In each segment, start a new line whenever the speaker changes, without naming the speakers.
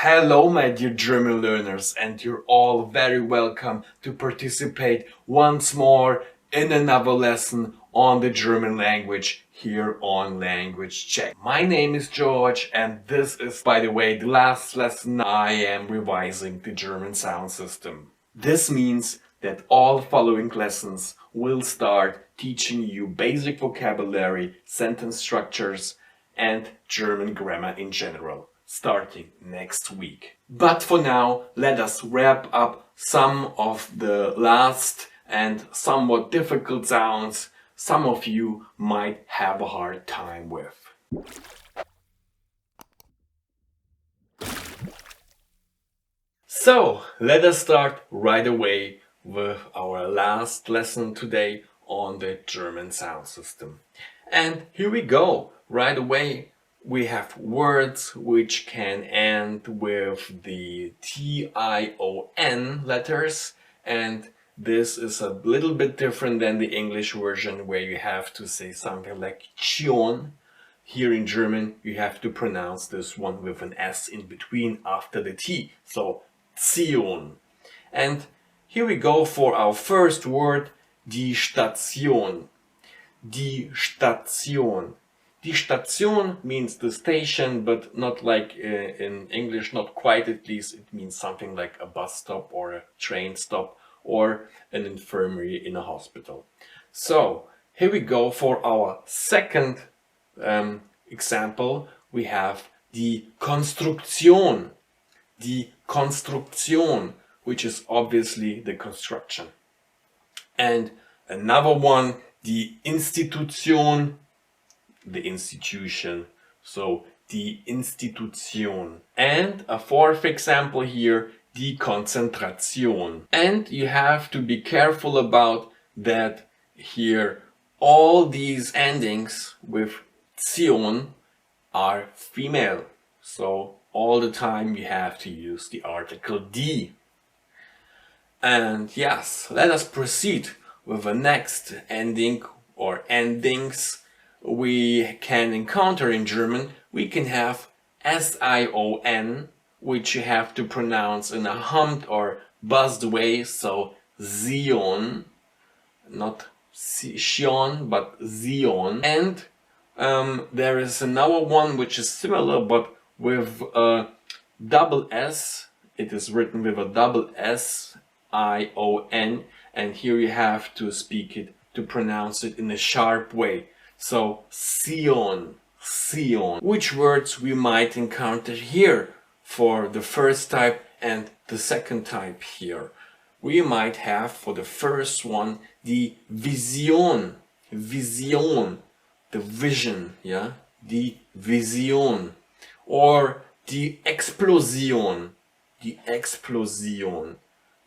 Hello my dear German learners, and you're all very welcome to participate once more in another lesson on the German language here on Language Check. My name is George, and this is, by the way, the last lesson I am revising the German sound system. This means that all following lessons will start teaching you basic vocabulary, sentence structures, and German grammar in general, starting next week. But for now, let us wrap up some of the last and somewhat difficult sounds some of you might have a hard time with. So, let us start right away with our last lesson today on the German sound system. And here we go. Right away, we have words which can end with the T-I-O-N letters, and this is a little bit different than the English version where you have to say something like Tion. Here in German, you have to pronounce this one with an S in between after the T. So, Zion. And here we go for our first word, die Station. Die Station. Die Station means the station, but not like in English, not quite at least. It means something like a bus stop or a train stop or an infirmary in a hospital. So here we go for our second example. We have die Konstruktion. Die Konstruktion, which is obviously the construction. And another one, die Institution, the institution. So die Institution. And a fourth example here, die Konzentration. And you have to be careful about that here. All these endings with Zion are female. So all the time you have to use the article die. And yes, let us proceed with the next ending or endings we can encounter in German. We can have S-I-O-N, which you have to pronounce in a hummed or buzzed way, so Zion, not Sion, but Zion. And there is another one which is similar, but with a double S. It is written with a double S-I-O-N, and here you have to speak it, to pronounce it in a sharp way. So, Sion, Sion. Which words we might encounter here for the first type and the second type here? We might have for the first one the Vision, Vision, the vision, yeah, the Vision, or the Explosion, the Explosion.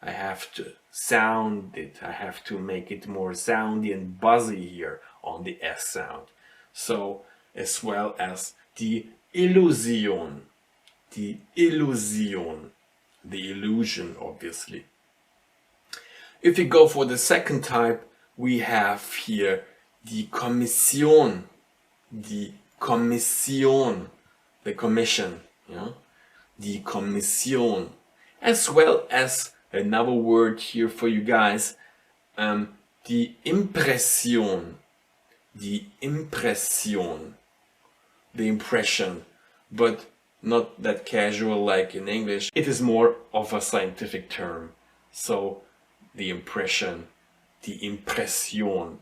I have to sound it, I have to make it more soundy and buzzy here on the S sound. So, as well as the Illusion, the Illusion, the illusion obviously. If you go for the second type, we have here the Kommission, the Kommission, the commission, yeah? The Kommission, as well as another word here for you guys, the Impression, the Impression, the impression, but not that casual like in English. It is more of a scientific term. So the impression, the Impression,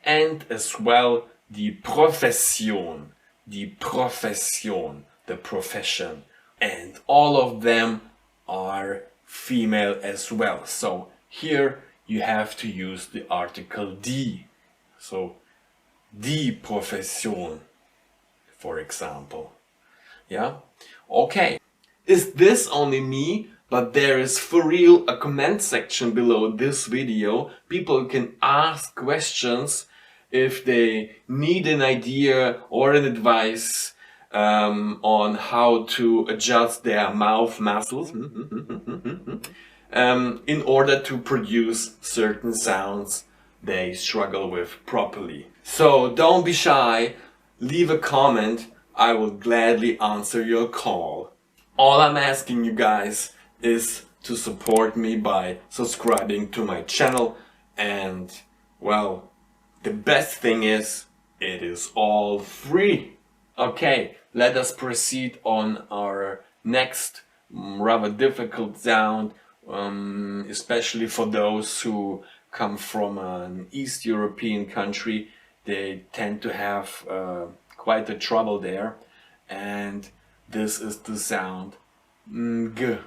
and as well the Profession, the Profession, the profession, and all of them are female as well. So here you have to use the article die. So die Profession, for example. Yeah? Okay. Is this only me? But there is for real a comment section below this video. People can ask questions if they need an idea or an advice on how to adjust their mouth muscles in order to produce certain sounds they struggle with properly. So don't be shy, leave a comment, I will gladly answer your call. All I'm asking you guys is to support me by subscribing to my channel, and well, the best thing is it is all free. Okay, let us proceed on our next rather difficult sound, especially for those who come from an East European country. They tend to have quite a trouble there, and this is the sound ng,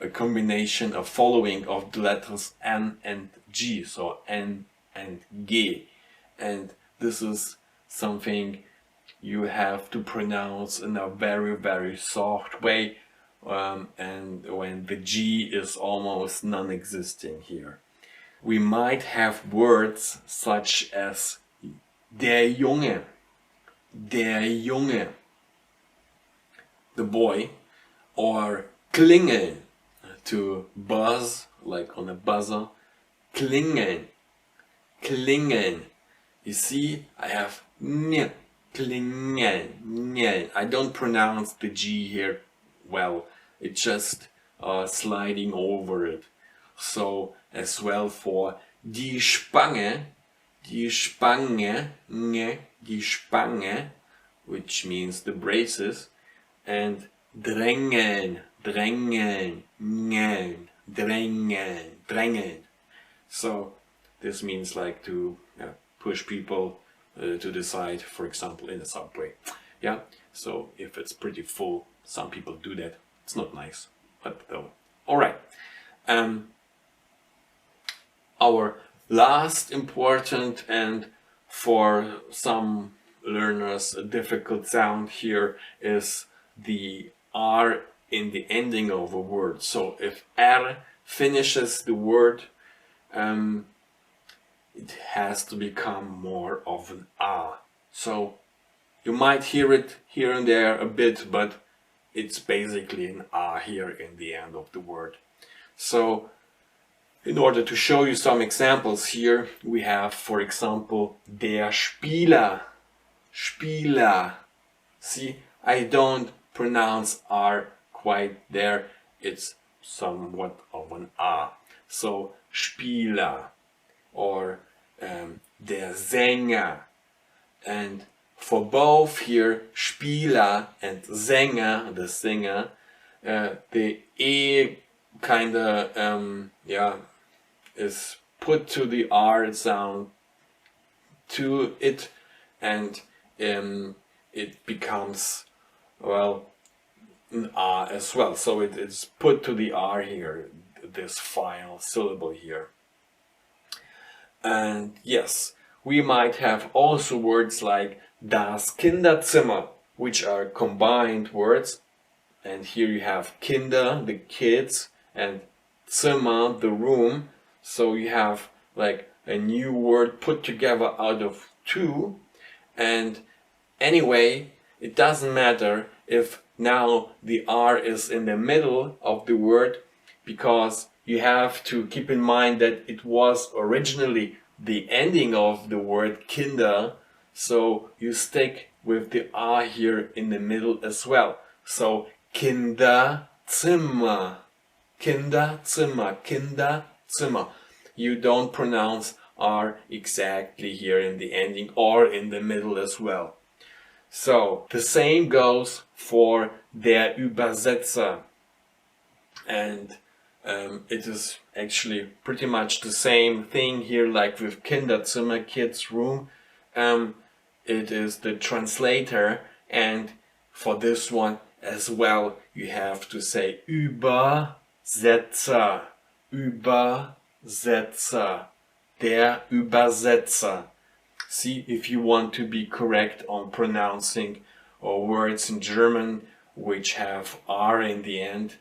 a combination, a following of the letters N and G, so N and G, and this is something you have to pronounce in a very soft way, and when the G is almost non-existing here. We might have words such as der Junge, the boy, or klingeln, to buzz, like on a buzzer, klingeln, klingeln. You see, I have n, klingeln. I don't pronounce the G here well, it's just sliding over it. So as well for die Spange, die Spange, which means the braces, and drängen, drängen. So this means like to push people to the side, for example, in a subway. Yeah, so if it's pretty full, some people do that. It's not nice, but though. Alright. Our last important and for some learners a difficult sound here is the R in the ending of a word. So if R finishes the word, it has to become more of an A. So you might hear it here and there a bit, but it's basically an A here in the end of the word. So in order to show you some examples here, we have, for example, der Spieler. See, I don't pronounce R quite there. It's somewhat of an A. So Spieler, or der Sänger. And for both here, Spieler and Sänger, the singer, the E kinda is put to the R sound to it, and it becomes, well, an A as well. So it is put to the R here, this final syllable here. And yes, we might have also words like das Kinderzimmer, which are combined words. And here you have Kinder, the kids, and Zimmer, the room. So you have like a new word put together out of two. And anyway, it doesn't matter if now the R is in the middle of the word, because you have to keep in mind that it was originally the ending of the word Kinder. So you stick with the R here in the middle as well. So Kinderzimmer, Kinderzimmer, Kinderzimmer. You don't pronounce R exactly here in the ending or in the middle as well. So the same goes for der Übersetzer, and it is actually pretty much the same thing here, like with Kinderzimmer, kids room. It is the translator, and for this one as well you have to say Übersetzer, Übersetzer, der Übersetzer. See, if you want to be correct on pronouncing words in German which have R in the end,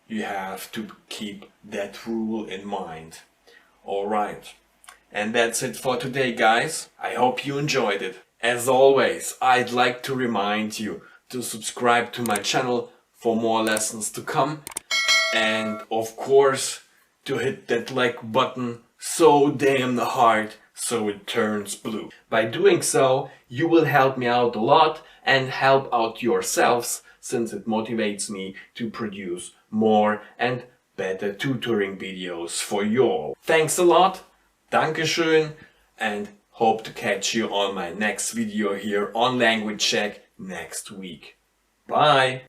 you have to keep that rule in mind. Alright, and that's it for today, guys. I hope you enjoyed it. As always, I'd like to remind you to subscribe to my channel for more lessons to come, and of course to hit that like button so damn hard so it turns blue. By doing so, you will help me out a lot and help out yourselves since it motivates me to produce more and better tutoring videos for you all. Thanks a lot, Dankeschön, and hope to catch you on my next video here on Language Check next week. Bye!